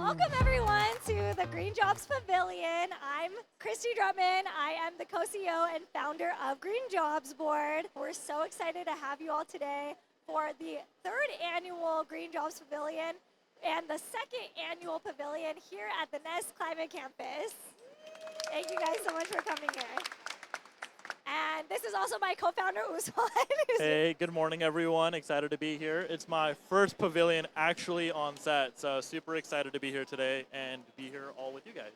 Welcome everyone to the Green Jobs Pavilion. I'm Kristy Drutman. I am the co-CEO and founder of Green Jobs Board. We're so excited to have you all today for the third annual Green Jobs Pavilion and the second annual pavilion here at the Nest Climate Campus. Thank you guys so much for coming here. And this is also my co-founder, Usman. Hey, good morning, everyone. Excited to be here. It's my first pavilion actually on set, so super excited to be here today and be here all with you guys.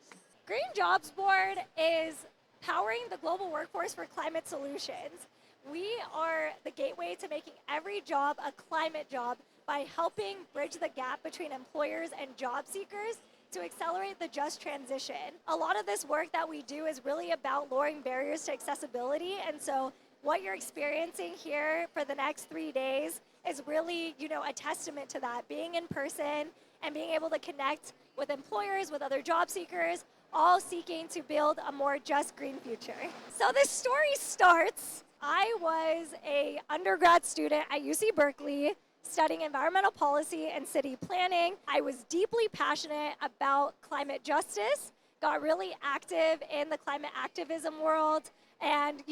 Green Jobs Board is powering the global workforce for climate solutions. We are the gateway to making every job a climate job by helping bridge the gap between employers and job seekers to accelerate the just transition. A lot of this work that we do is really about lowering barriers to accessibility, and so what you're experiencing here for the next 3 days is really, a testament to that. Being in person and being able to connect with employers, with other job seekers, all seeking to build a more just green future. So this story starts, I was an undergrad student at UC Berkeley, studying environmental policy and city planning. I was deeply passionate about climate justice, got really active in the climate activism world, and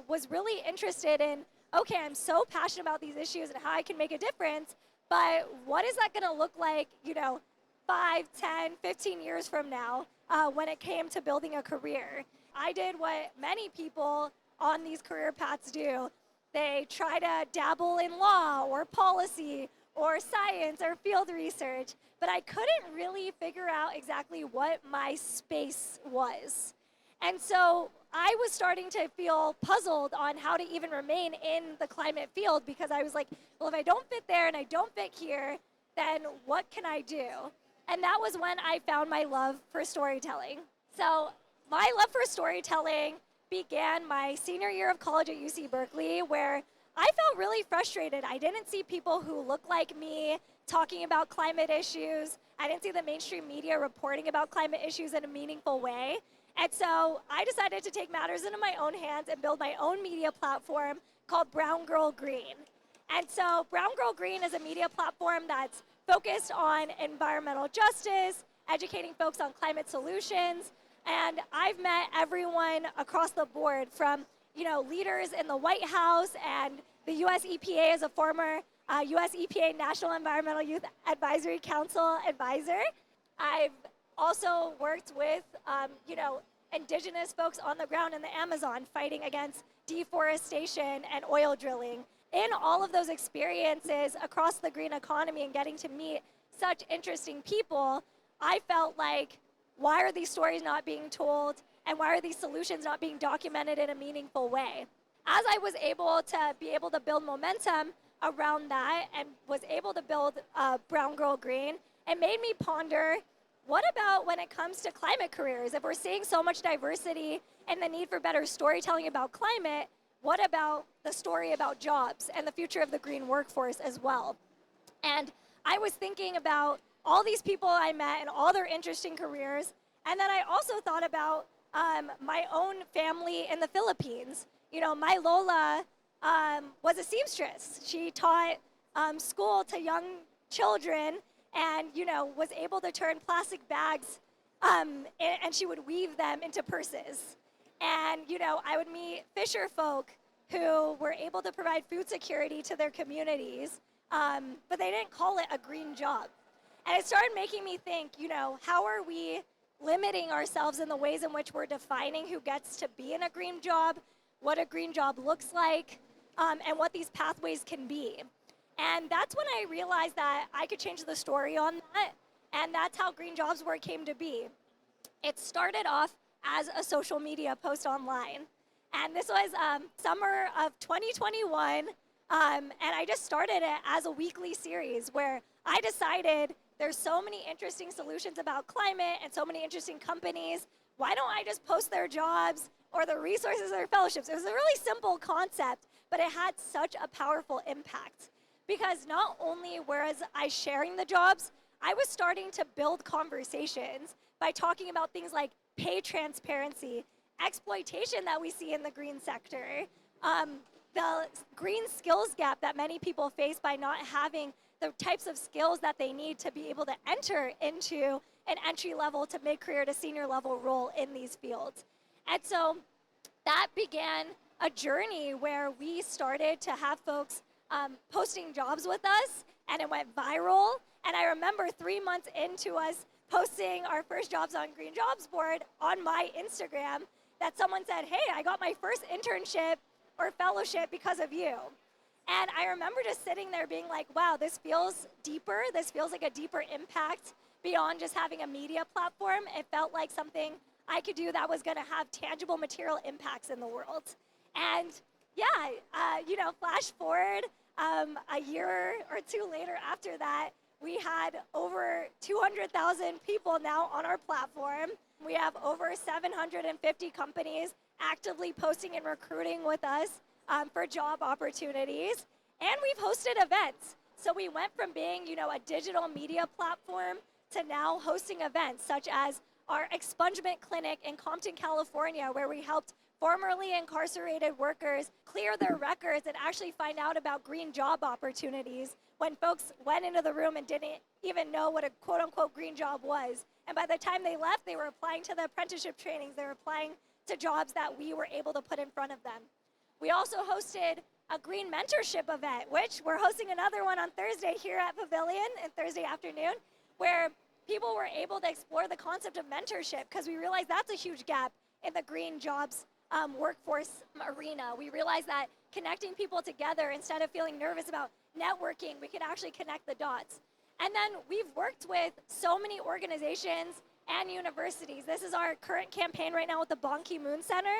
was really interested in, okay, I'm so passionate about these issues and how I can make a difference, but what is that gonna look like, 5, 10, 15 years from now when it came to building a career? I did what many people on these career paths do. They try to dabble in law or policy or science or field research, but I couldn't really figure out exactly what my space was. And so I was starting to feel puzzled on how to even remain in the climate field, because I was like, well, if I don't fit there and I don't fit here, then what can I do? And that was when I found my love for storytelling. So my love for storytelling began my senior year of college at UC Berkeley, where I felt really frustrated. I didn't see people who looked like me talking about climate issues. I didn't see the mainstream media reporting about climate issues in a meaningful way. And so I decided to take matters into my own hands and build my own media platform called Brown Girl Green. And so Brown Girl Green is a media platform that's focused on environmental justice, educating folks on climate solutions. And I've met everyone across the board from, leaders in the White House and the US EPA as a former US EPA National Environmental Youth Advisory Council advisor. I've also worked with, indigenous folks on the ground in the Amazon fighting against deforestation and oil drilling. In all of those experiences across the green economy and getting to meet such interesting people, I felt like, why are these stories not being told, and why are these solutions not being documented in a meaningful way? As I was able to build momentum around that and was able to build Brown Girl Green, it made me ponder, what about when it comes to climate careers? If we're seeing so much diversity and the need for better storytelling about climate, what about the story about jobs and the future of the green workforce as well? And I was thinking about all these people I met and all their interesting careers. And then I also thought about my own family in the Philippines. My Lola was a seamstress. She taught school to young children and, was able to turn plastic bags and she would weave them into purses. And, I would meet fisher folk who were able to provide food security to their communities, but they didn't call it a green job. And it started making me think, how are we limiting ourselves in the ways in which we're defining who gets to be in a green job, what a green job looks like, and what these pathways can be. And that's when I realized that I could change the story on that, and that's how Green Jobs Board came to be. It started off as a social media post online, and this was summer of 2021, and I just started it as a weekly series where I decided there's so many interesting solutions about climate and so many interesting companies. Why don't I just post their jobs or the resources of their fellowships? It was a really simple concept, but it had such a powerful impact. Because not only was I sharing the jobs, I was starting to build conversations by talking about things like pay transparency, exploitation that we see in the green sector, the green skills gap that many people face by not having the types of skills that they need to be able to enter into an entry level to mid-career to senior level role in these fields. And so that began a journey where we started to have folks posting jobs with us, and it went viral. And I remember 3 months into us posting our first jobs on Green Jobs Board on my Instagram that someone said, hey, I got my first internship or fellowship because of you. And I remember just sitting there being like, wow, this feels deeper. This feels like a deeper impact beyond just having a media platform. It felt like something I could do that was going to have tangible material impacts in the world. And yeah, flash forward a year or two later after that, we had over 200,000 people now on our platform. We have over 750 companies actively posting and recruiting with us for job opportunities. And we've hosted events. So we went from being, a digital media platform to now hosting events such as our expungement clinic in Compton, California, where we helped formerly incarcerated workers clear their records and actually find out about green job opportunities when folks went into the room and didn't even know what a quote-unquote green job was. And by the time they left, they were applying to the apprenticeship trainings. They were applying to jobs that we were able to put in front of them. We also hosted a green mentorship event, which we're hosting another one on Thursday here at Pavilion and Thursday afternoon, where people were able to explore the concept of mentorship because we realized that's a huge gap in the green jobs workforce arena. We realized that connecting people together instead of feeling nervous about networking, we could actually connect the dots. And then we've worked with so many organizations and universities. This is our current campaign right now with the Ban Ki-moon Center,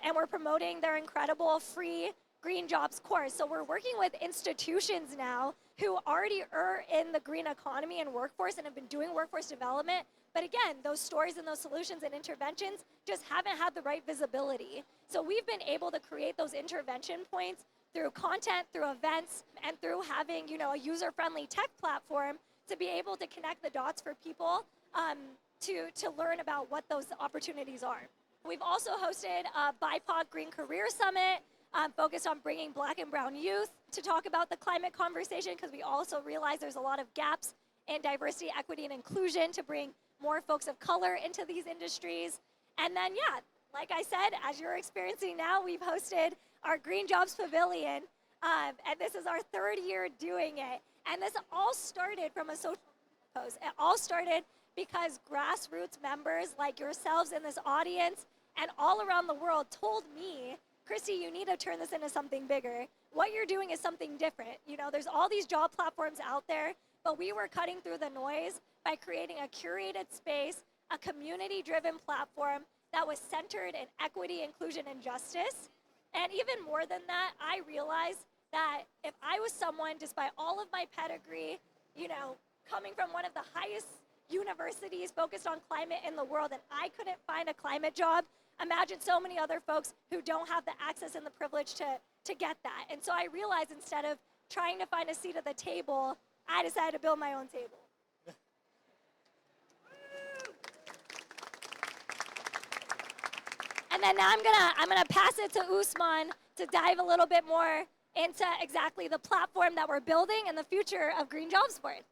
and we're promoting their incredible free green jobs course. So we're working with institutions now who already are in the green economy and workforce and have been doing workforce development. But again, those stories and those solutions and interventions just haven't had the right visibility. So we've been able to create those intervention points through content, through events, and through having, a user-friendly tech platform to be able to connect the dots for people to learn about what those opportunities are. We've also hosted a BIPOC Green Career Summit focused on bringing Black and Brown youth to talk about the climate conversation, because we also realize there's a lot of gaps in diversity, equity, and inclusion to bring more folks of color into these industries. And then, like I said, as you're experiencing now, we've hosted our Green Jobs Pavilion, and this is our third year doing it. And this all started from a social post. It all started because grassroots members like yourselves in this audience and all around the world told me, Kristy, you need to turn this into something bigger. What you're doing is something different. There's all these job platforms out there, but we were cutting through the noise by creating a curated space, a community-driven platform that was centered in equity, inclusion, and justice. And even more than that, I realized that if I was someone, despite all of my pedigree, coming from one of the highest universities focused on climate in the world, and I couldn't find a climate job, imagine so many other folks who don't have the access and the privilege to get that. And so I realized instead of trying to find a seat at the table, I decided to build my own table. And then now I'm gonna pass it to Usman to dive a little bit more into exactly the platform that we're building and the future of Green Jobs Board.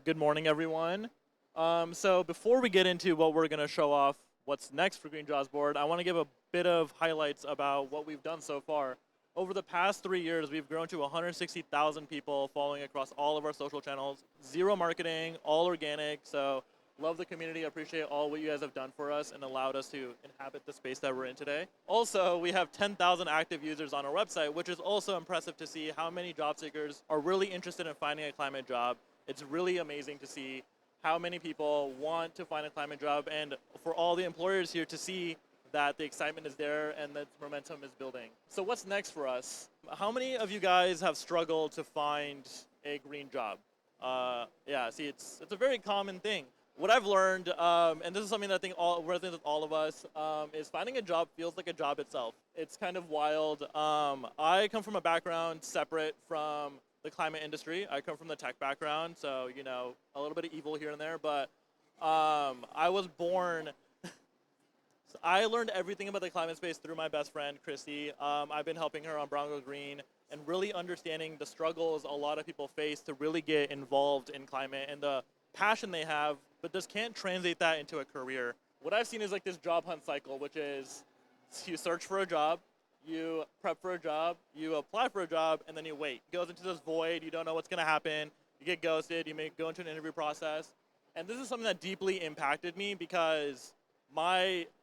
Good morning, everyone. So before we get into what we're going to show off, what's next for Green Jobs Board, I want to give a bit of highlights about what we've done so far. Over the past 3 years, we've grown to 160,000 people following across all of our social channels. Zero marketing, all organic. So love the community, appreciate all what you guys have done for us and allowed us to inhabit the space that we're in today. Also, we have 10,000 active users on our website, which is also impressive to see how many job seekers are really interested in finding a climate job. It's really amazing to see how many people want to find a climate job, and for all the employers here to see that the excitement is there and that momentum is building. So what's next for us? How many of you guys have struggled to find a green job? It's a very common thing. What I've learned, and this is something that I think resonates with all of us, is finding a job feels like a job itself. It's kind of wild. I come from a background separate from the climate industry. I come from the tech background, so a little bit of evil here and there, but I was born. I learned everything about the climate space through my best friend, Kristy. I've been helping her on Brown Go Green and really understanding the struggles a lot of people face to really get involved in climate and the passion they have, but just can't translate that into a career. What I've seen is like this job hunt cycle, which is you search for a job, you prep for a job, you apply for a job, and then you wait. It goes into this void. You don't know what's going to happen. You get ghosted. You may go into an interview process. And this is something that deeply impacted me because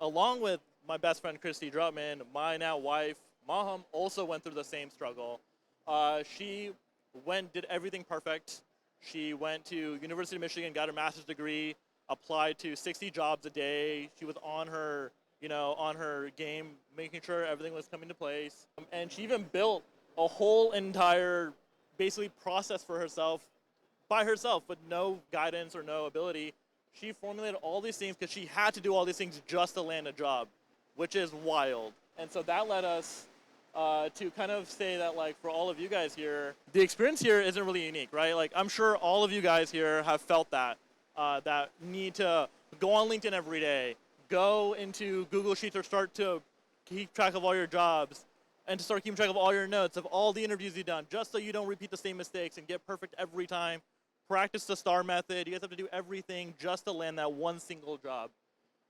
along with my best friend Kristy Drutman, my now wife Maham also went through the same struggle. She did everything perfect. She went to University of Michigan, got her master's degree, applied to 60 jobs a day. She was on her game, making sure everything was coming to place. And she even built a whole entire, basically, process for herself by herself with no guidance or no ability. She formulated all these things because she had to do all these things just to land a job, which is wild. And so that led us to kind of say that, like, for all of you guys here, the experience here isn't really unique, right? Like, I'm sure all of you guys here have felt that need to go on LinkedIn every day, go into Google Sheets, or start to keep track of all your jobs, and to start keeping track of all your notes of all the interviews you've done, just so you don't repeat the same mistakes and get perfect every time. Practice the STAR method. You guys have to do everything just to land that one single job.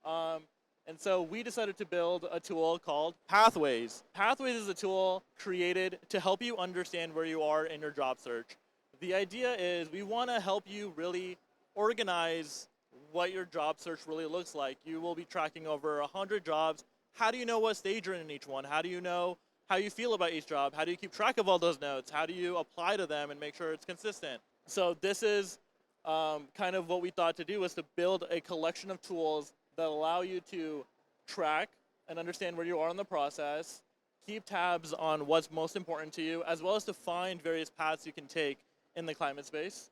And so we decided to build a tool called Pathways. Pathways is a tool created to help you understand where you are in your job search. The idea is we want to help you really organize what your job search really looks like. You will be tracking over 100 jobs. How do you know what stage you're in each one? How do you know how you feel about each job? How do you keep track of all those notes? How do you apply to them and make sure it's consistent? So this is kind of what we thought to do, was to build a collection of tools that allow you to track and understand where you are in the process, keep tabs on what's most important to you, as well as to find various paths you can take in the climate space.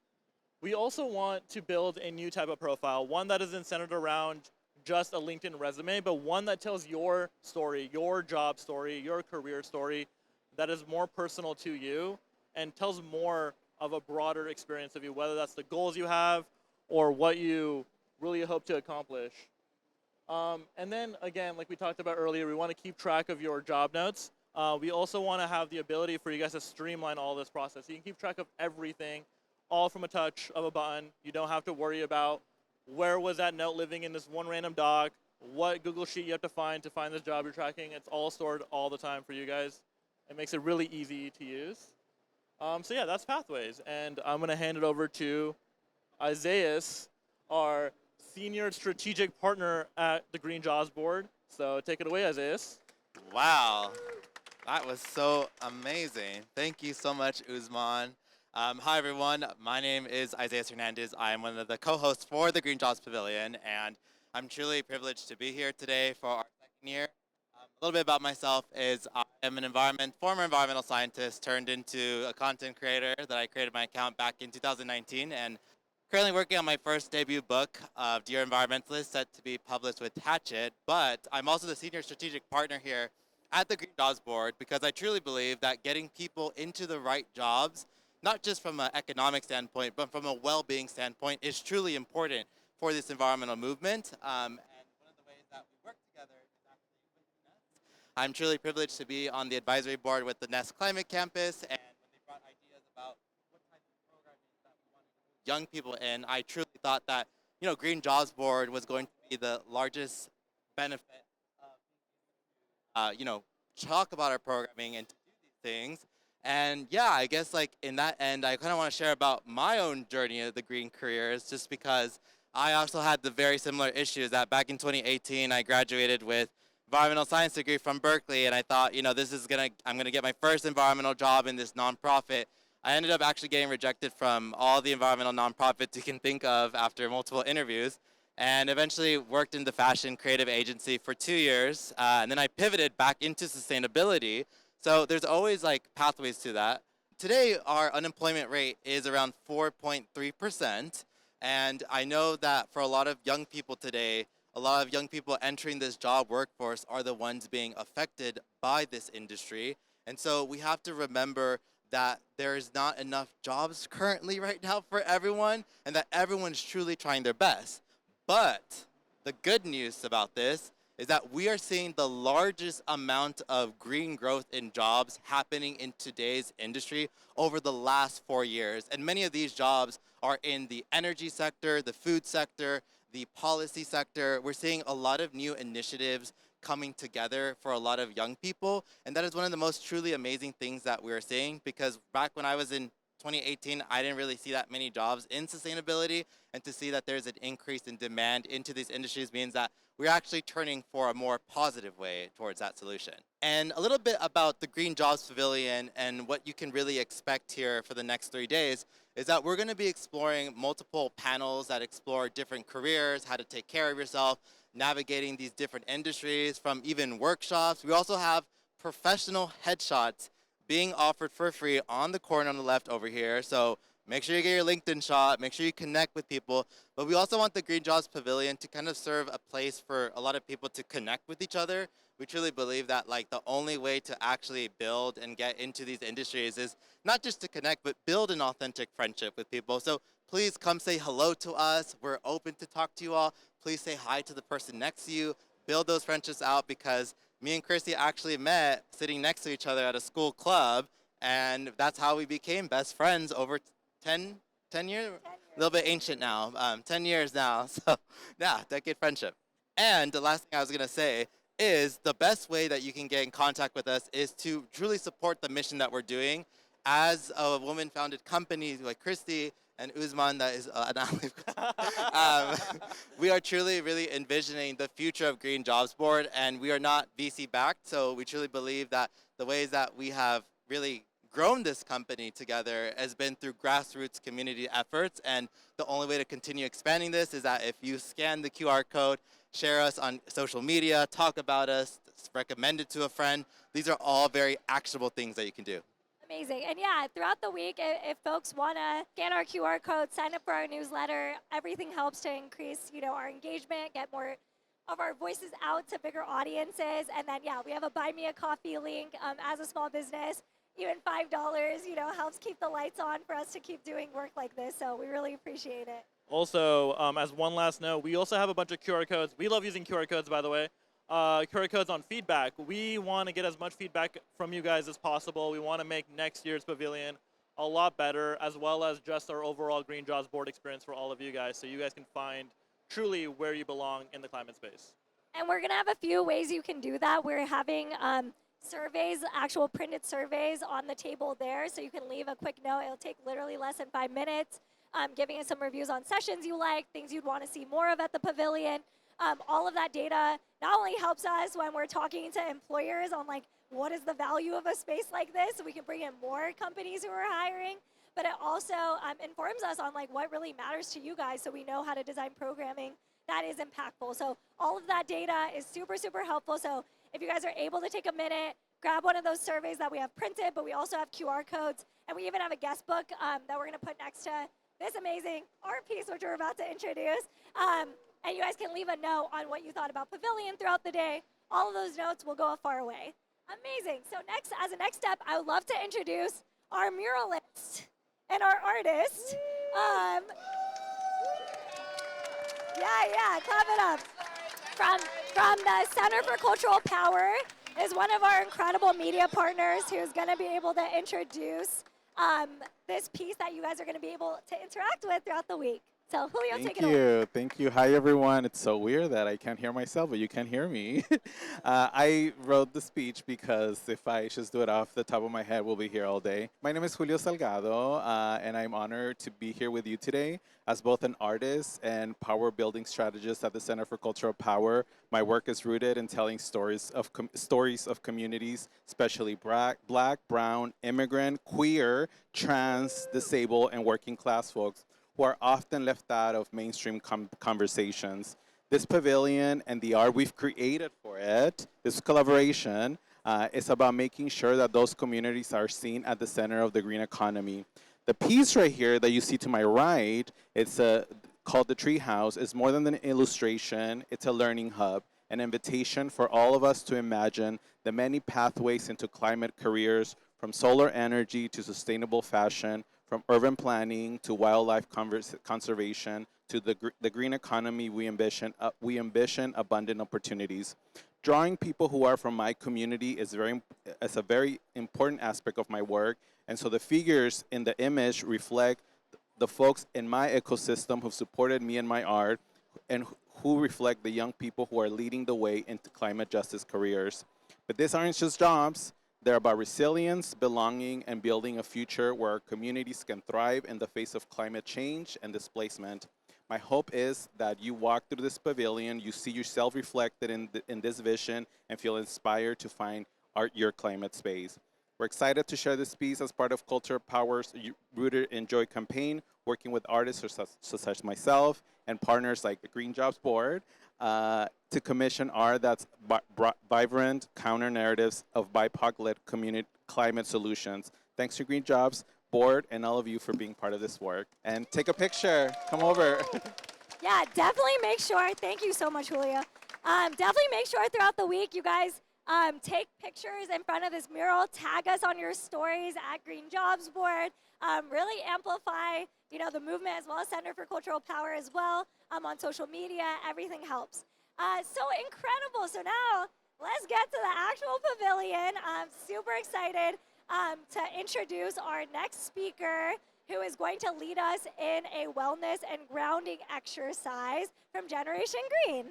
We also want to build a new type of profile, one that isn't centered around just a LinkedIn resume, but one that tells your story, your job story, your career story, that is more personal to you and tells more of a broader experience of you, whether that's the goals you have or what you really hope to accomplish. And then again, like we talked about earlier, we want to keep track of your job notes. We also want to have the ability for you guys to streamline all this process. So you can keep track of everything, all from a touch of a button. You don't have to worry about where was that note living in this one random doc, what Google Sheet you have to find this job you're tracking. It's all stored all the time for you guys. It makes it really easy to use. So yeah, that's Pathways. And I'm going to hand it over to Isaias, our senior strategic partner at the Green Jobs Board. So take it away, Isaias. Wow, that was so amazing. Thank you so much, Usman. Hi, everyone. My name is Isaias Hernandez. I am one of the co-hosts for the Green Jobs Pavilion, and I'm truly privileged to be here today for our second year. A little bit about myself is I am an former environmental scientist turned into a content creator that I created my account back in 2019, and currently working on my first debut book of Dear Environmentalist, set to be published with Hatchet. But I'm also the senior strategic partner here at the Green Jobs Board because I truly believe that getting people into the right jobs, not just from an economic standpoint, but from a well-being standpoint, is truly important for this environmental movement. And one of the ways that we work together is actually with NEST. I'm truly privileged to be on the advisory board with the Nest Climate Campus, and when they brought ideas about what type of programming that we wanted to move young people in, I truly thought that Green Jobs Board was going to be the largest benefit of talk about our programming and to do these things. And yeah, I guess like in that end, I kind of want to share about my own journey of the green careers, just because I also had the very similar issues that back in 2018, I graduated with environmental science degree from Berkeley, and I thought, I'm gonna get my first environmental job in this nonprofit. I ended up actually getting rejected from all the environmental nonprofits you can think of after multiple interviews, and eventually worked in the fashion creative agency for 2 years, and then I pivoted back into sustainability. So there's always like pathways to that. Today, our unemployment rate is around 4.3%. And I know that for a lot of young people today, a lot of young people entering this job workforce are the ones being affected by this industry. And so we have to remember that there is not enough jobs currently right now for everyone, and that everyone's truly trying their best. But the good news about this is that we are seeing the largest amount of green growth in jobs happening in today's industry over the last 4 years. And many of these jobs are in the energy sector, the food sector, the policy sector. We're seeing a lot of new initiatives coming together for a lot of young people. And that is one of the most truly amazing things that we're seeing, because back when I was in 2018, I didn't really see that many jobs in sustainability, and to see that there's an increase in demand into these industries means that we're actually turning for a more positive way towards that solution. And a little bit about the Green Jobs Pavilion and what you can really expect here for the next 3 days is that we're going to be exploring multiple panels that explore different careers, how to take care of yourself, navigating these different industries, from even workshops. We also have professional headshots being offered for free on the corner on the left over here. So make sure you get your LinkedIn shot, make sure you connect with people. But we also want the Green Jobs Pavilion to kind of serve a place for a lot of people to connect with each other. We truly believe that like the only way to actually build and get into these industries is not just to connect, but build an authentic friendship with people. So please come say hello to us. We're open to talk to you all. Please say hi to the person next to you. Build those friendships out, because me and Kristy actually met sitting next to each other at a school club, and that's how we became best friends over 10 years? A little bit ancient now, 10 years now. So yeah, decade friendship. And the last thing I was gonna say is the best way that you can get in contact with us is to truly support the mission that we're doing. As a woman-founded company like Kristy and Usman, that is an we are truly really envisioning the future of Green Jobs Board, and we are not VC backed, so we truly believe that the ways that we have really grown this company together has been through grassroots community efforts, and the only way to continue expanding this is that if you scan the QR code, share us on social media, talk about us, recommend it to a friend. These are all very actionable things that you can do. Amazing. And yeah, throughout the week, if folks want to scan our QR code, sign up for our newsletter, everything helps to increase, our engagement, get more of our voices out to bigger audiences. And then, yeah, we have a Buy Me a Coffee link as a small business. Even $5, helps keep the lights on for us to keep doing work like this. So we really appreciate it. Also, as one last note, we also have a bunch of QR codes. We love using QR codes, by the way. QR codes on feedback. We want to get as much feedback from you guys as possible. We want to make next year's pavilion a lot better, as well as just our overall Green Jobs Board experience for all of you guys, so you guys can find truly where you belong in the climate space. And we're going to have a few ways you can do that. We're having surveys, actual printed surveys on the table there, so you can leave a quick note. It'll take literally less than 5 minutes, giving us some reviews on sessions you like, things you'd want to see more of at the pavilion. All of that data not only helps us when we're talking to employers on like what is the value of a space like this, so we can bring in more companies who are hiring, but it also informs us on like what really matters to you guys, so we know how to design programming that is impactful. So all of that data is super, super helpful. So if you guys are able to take a minute, grab one of those surveys that we have printed, but we also have QR codes, and we even have a guest book that we're going to put next to this amazing art piece, which we're about to introduce. And you guys can leave a note on what you thought about Pavilion throughout the day. All of those notes will go a far way. Amazing. So next, as a next step, I would love to introduce our muralist and our artist. Clap it up. From the Center for Cultural Power is one of our incredible media partners who's going to be able to introduce this piece that you guys are going to be able to interact with throughout the week. So Julio, take it away. Thank you. Hi, everyone. It's so weird that I can't hear myself, but you can hear me. I wrote the speech because if I just do it off the top of my head, we'll be here all day. My name is Julio Salgado, and I'm honored to be here with you today as both an artist and power building strategist at the Center for Cultural Power. My work is rooted in telling stories of communities, especially Black, brown, immigrant, queer, trans, disabled, and working class folks, who are often left out of mainstream conversations. This pavilion and the art we've created for it, this collaboration, is about making sure that those communities are seen at the center of the green economy. The piece right here that you see to my right, it's called The Treehouse, is more than an illustration. It's a learning hub, an invitation for all of us to imagine the many pathways into climate careers, from solar energy to sustainable fashion, from urban planning to wildlife conservation to the green economy, we ambition abundant opportunities. Drawing people who are from my community is a very important aspect of my work, and so the figures in the image reflect the folks in my ecosystem who've supported me in my art, and who reflect the young people who are leading the way into climate justice careers. But these aren't just jobs. They're about resilience, belonging, and building a future where our communities can thrive in the face of climate change and displacement. My hope is that you walk through this pavilion, you see yourself reflected in this vision, and feel inspired to find your climate space. We're excited to share this piece as part of Culture Power's Rooted in Joy campaign, working with artists such as myself and partners like the Green Jobs Board to commission art that's vibrant counter-narratives of BIPOC-led community climate solutions. Thanks to Green Jobs Board and all of you for being part of this work. And take a picture. Come over. Yeah, definitely make sure. Thank you so much, Julia. Definitely make sure throughout the week you guys take pictures in front of this mural. Tag us on your stories at Green Jobs Board. Really amplify, the movement as well as Center for Cultural Power as well on social media. Everything helps. So incredible. So now let's get to the actual pavilion. I'm super excited to introduce our next speaker, who is going to lead us in a wellness and grounding exercise from Generation Green.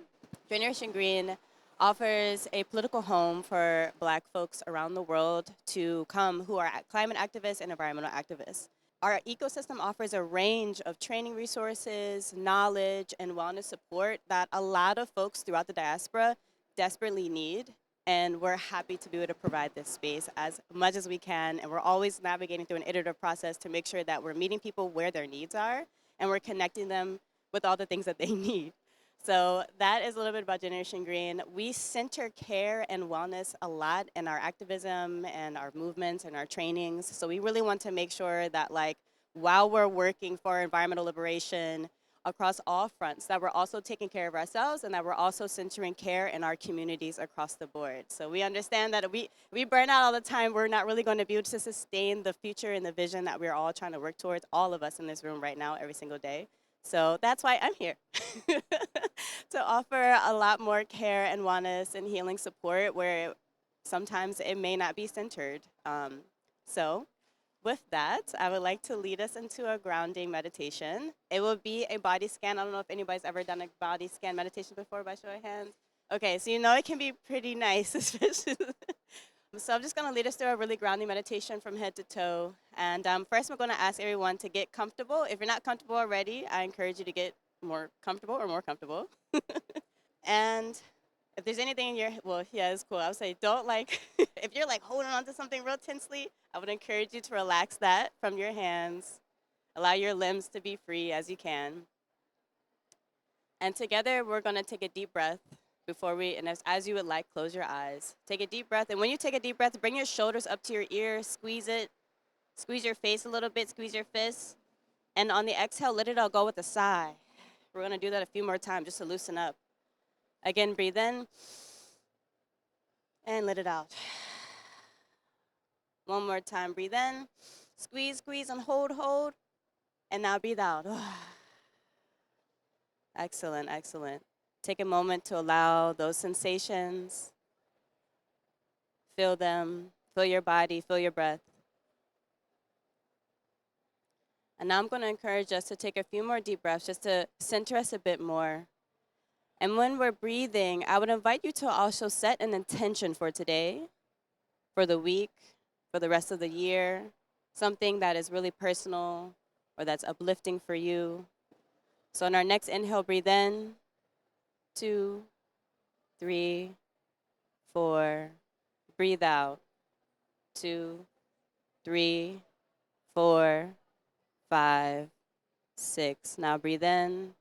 Generation Green offers a political home for Black folks around the world to come who are climate activists and environmental activists. Our ecosystem offers a range of training resources, knowledge, and wellness support that a lot of folks throughout the diaspora desperately need. And we're happy to be able to provide this space as much as we can. And we're always navigating through an iterative process to make sure that we're meeting people where their needs are and we're connecting them with all the things that they need. So that is a little bit about Generation Green. We center care and wellness a lot in our activism and our movements and our trainings. So we really want to make sure that, while we're working for environmental liberation across all fronts, that we're also taking care of ourselves and that we're also centering care in our communities across the board. So we understand that if we burn out all the time, we're not really going to be able to sustain the future and the vision that we're all trying to work towards, all of us in this room right now, every single day. So that's why I'm here, to offer a lot more care and wellness and healing support where sometimes it may not be centered. So with that, I would like to lead us into a grounding meditation. It will be a body scan. I don't know if anybody's ever done a body scan meditation before by show of hands. Okay, so it can be pretty nice, especially. So I'm just going to lead us through a really grounding meditation from head to toe. And first, we're going to ask everyone to get comfortable. If you're not comfortable already, I encourage you to get more comfortable. And if there's anything in your, it's cool. I would say don't if you're holding on to something real tensely, I would encourage you to relax that from your hands. Allow your limbs to be free as you can. And together, we're going to take a deep breath. As you would like, close your eyes. Take a deep breath, and when you take a deep breath, bring your shoulders up to your ears, squeeze it, squeeze your face a little bit, squeeze your fists, and on the exhale, let it all go with a sigh. We're gonna do that a few more times just to loosen up. Again, breathe in, and let it out. One more time, breathe in, squeeze, squeeze, and hold, and now breathe out. Excellent, excellent. Take a moment to allow those sensations, feel them, feel your body, feel your breath. And now I'm going to encourage us to take a few more deep breaths just to center us a bit more. And when we're breathing, I would invite you to also set an intention for today, for the week, for the rest of the year, something that is really personal or that's uplifting for you. So on our next inhale, breathe in. 2, 3, 4. Breathe out. 2, 3, 4, 5, 6. Now breathe in.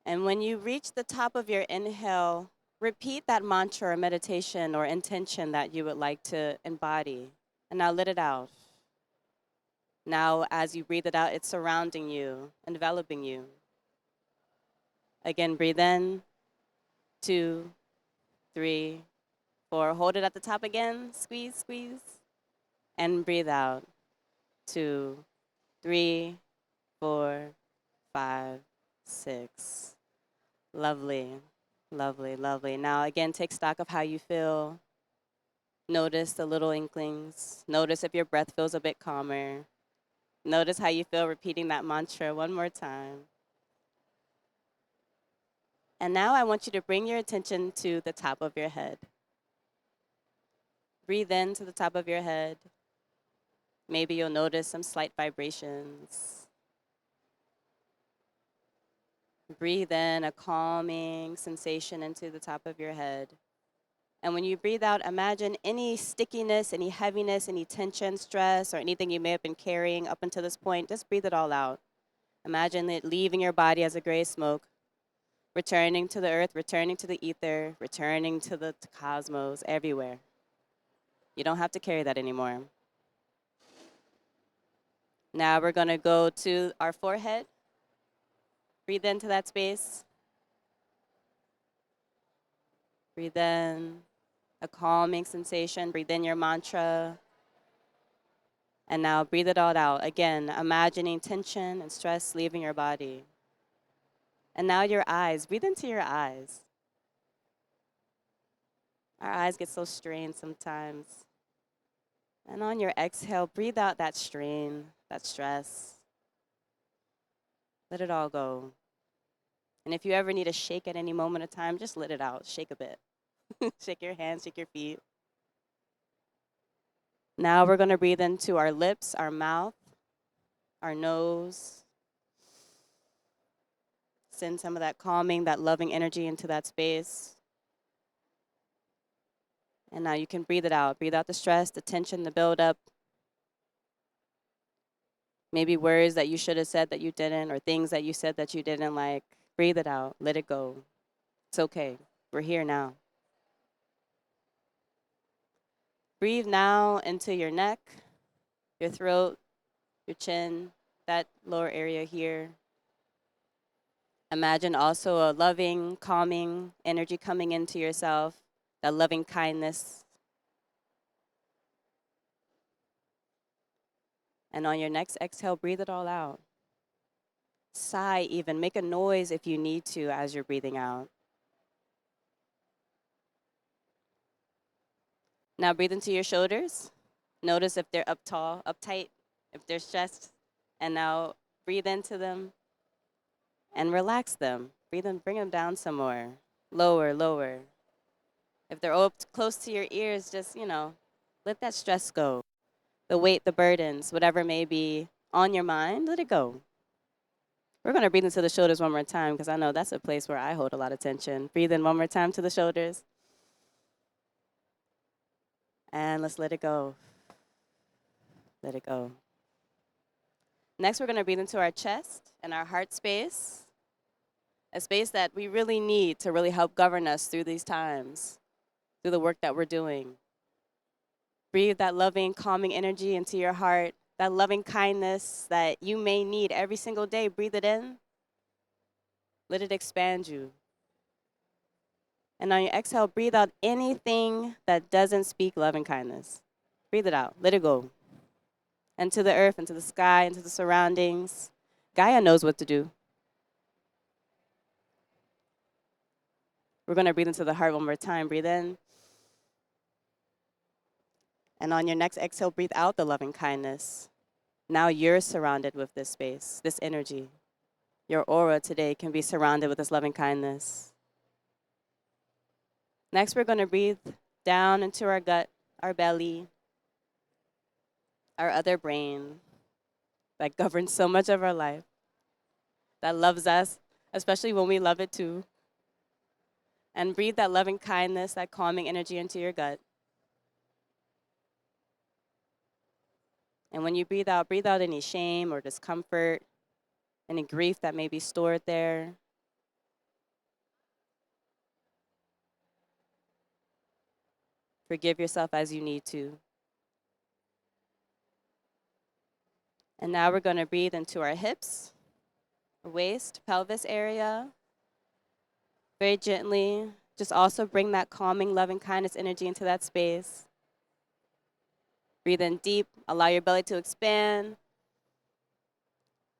And when you reach the top of your inhale, repeat that mantra or meditation or intention that you would like to embody. And now let it out. Now, as you breathe it out, it's surrounding you, enveloping you. Again, breathe in. 2, 3, 4. Hold it at the top again. Squeeze, squeeze. And breathe out. 2, 3, 4, 5, 6. Lovely, lovely, lovely. Now, again, take stock of how you feel. Notice the little inklings. Notice if your breath feels a bit calmer. Notice how you feel repeating that mantra one more time. And now I want you to bring your attention to the top of your head. Breathe in to the top of your head. Maybe you'll notice some slight vibrations. Breathe in a calming sensation into the top of your head. And when you breathe out, imagine any stickiness, any heaviness, any tension, stress, or anything you may have been carrying up until this point, just breathe it all out. Imagine it leaving your body as a gray smoke, returning to the earth, returning to the ether, returning to the cosmos, everywhere. You don't have to carry that anymore. Now we're going to go to our forehead. Breathe into that space. Breathe in a calming sensation. Breathe in your mantra. And now breathe it all out. Again, imagining tension and stress leaving your body. And now your eyes. Breathe into your eyes. Our eyes get so strained sometimes. And on your exhale, breathe out that strain, that stress. Let it all go. And if you ever need a shake at any moment of time, just let it out. Shake a bit. Shake your hands, shake your feet. Now we're going to breathe into our lips, our mouth, our nose. Send some of that calming, that loving energy into that space. And now you can breathe it out. Breathe out the stress, the tension, the buildup. Maybe words that you should have said that you didn't, or things that you said that you didn't like. Breathe it out. Let it go. It's okay. We're here now. Breathe now into your neck, your throat, your chin, that lower area here. Imagine also a loving, calming energy coming into yourself, that loving kindness. And on your next exhale, breathe it all out. Sigh even. Make a noise if you need to as you're breathing out. Now breathe into your shoulders. Notice if they're up tall, up tight, if they're stressed. And now breathe into them and relax them. Breathe and bring them down some more. Lower, lower. If they're up close to your ears, just, let that stress go. The weight, the burdens, whatever may be on your mind, let it go. We're going to breathe into the shoulders one more time because I know that's a place where I hold a lot of tension. Breathe in one more time to the shoulders. And let's let it go. Let it go. Next, we're going to breathe into our chest and our heart space, a space that we really need to really help govern us through these times, through the work that we're doing. Breathe that loving, calming energy into your heart, that loving kindness that you may need every single day. Breathe it in. Let it expand you. And on your exhale, breathe out anything that doesn't speak love and kindness. Breathe it out. Let it go. Into the earth, into the sky, into the surroundings. Gaia knows what to do. We're going to breathe into the heart one more time. Breathe in. And on your next exhale, breathe out the loving kindness. Now you're surrounded with this space, this energy. Your aura today can be surrounded with this loving kindness. Next, we're going to breathe down into our gut, our belly, our other brain that governs so much of our life, that loves us, especially when we love it too. And breathe that loving kindness, that calming energy into your gut. And when you breathe out any shame or discomfort, any grief that may be stored there. Forgive yourself as you need to. And now we're going to breathe into our hips, waist, pelvis area. Very gently, just also bring that calming, loving kindness energy into that space. Breathe in deep, allow your belly to expand.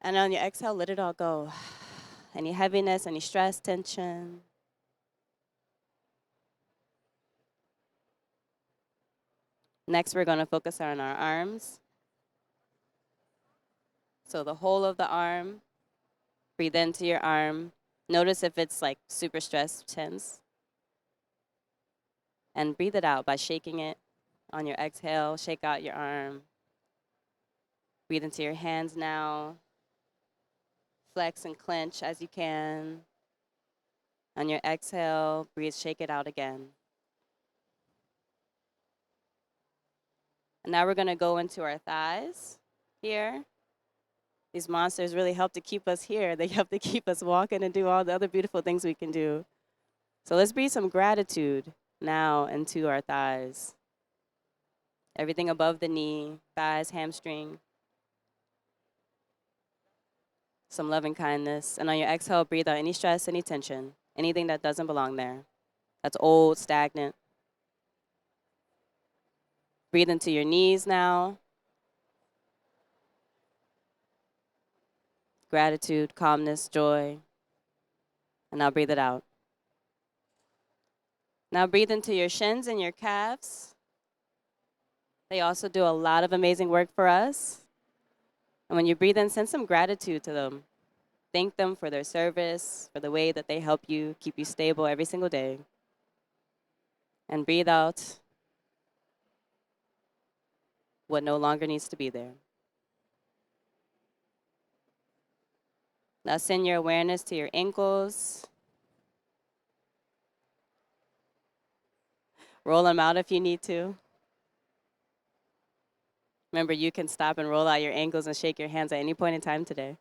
And on your exhale, let it all go. Any heaviness, any stress, tension. Next, we're going to focus on our arms. So the whole of the arm, breathe into your arm. Notice if it's like super stressed, tense. And breathe it out by shaking it. On your exhale, shake out your arm. Breathe into your hands now. Flex and clench as you can. On your exhale, breathe, shake it out again. And now we're going to go into our thighs here. These monsters really help to keep us here. They help to keep us walking and do all the other beautiful things we can do. So let's breathe some gratitude now into our thighs. Everything above the knee, thighs, hamstring. Some loving kindness. And on your exhale, breathe out any stress, any tension, anything that doesn't belong there. That's old, stagnant. Breathe into your knees now. Gratitude, calmness, joy. And now breathe it out. Now breathe into your shins and your calves. They also do a lot of amazing work for us. And when you breathe in, send some gratitude to them. Thank them for their service, for the way that they help you, keep you stable every single day. And breathe out what no longer needs to be there. Now send your awareness to your ankles. Roll them out if you need to. Remember, you can stop and roll out your ankles and shake your hands at any point in time today.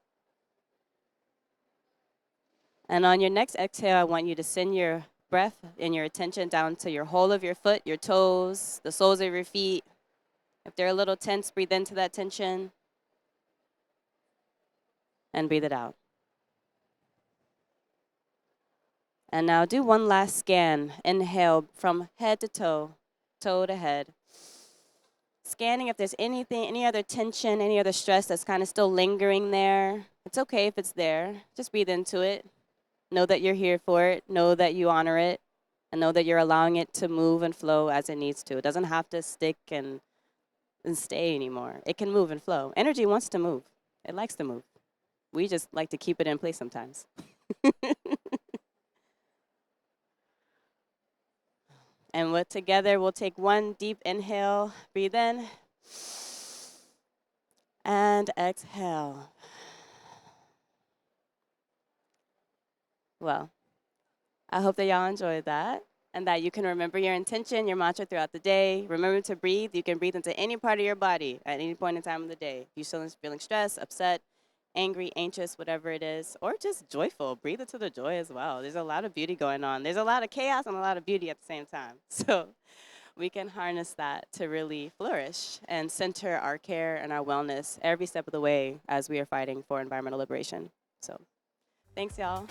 And on your next exhale, I want you to send your breath and your attention down to your whole of your foot, your toes, the soles of your feet. If they're a little tense, breathe into that tension and breathe it out. And now do one last scan. Inhale from head to toe, toe to head. Scanning if there's anything, any other tension, any other stress that's kind of still lingering there. It's okay if it's there. Just breathe into it. Know that you're here for it. Know that you honor it. And know that you're allowing it to move and flow as it needs to. It doesn't have to stick and stay anymore. It can move and flow. Energy wants to move. It likes to move. We just like to keep it in place sometimes. And together, we'll take one deep inhale. Breathe in. And exhale. Well, I hope that y'all enjoyed that and that you can remember your intention, your mantra throughout the day. Remember to breathe. You can breathe into any part of your body at any point in time of the day. If you're still feeling stressed, upset, angry, anxious, whatever it is, or just joyful. Breathe into the joy as well. There's a lot of beauty going on. There's a lot of chaos and a lot of beauty at the same time. So we can harness that to really flourish and center our care and our wellness every step of the way as we are fighting for environmental liberation. So thanks, y'all.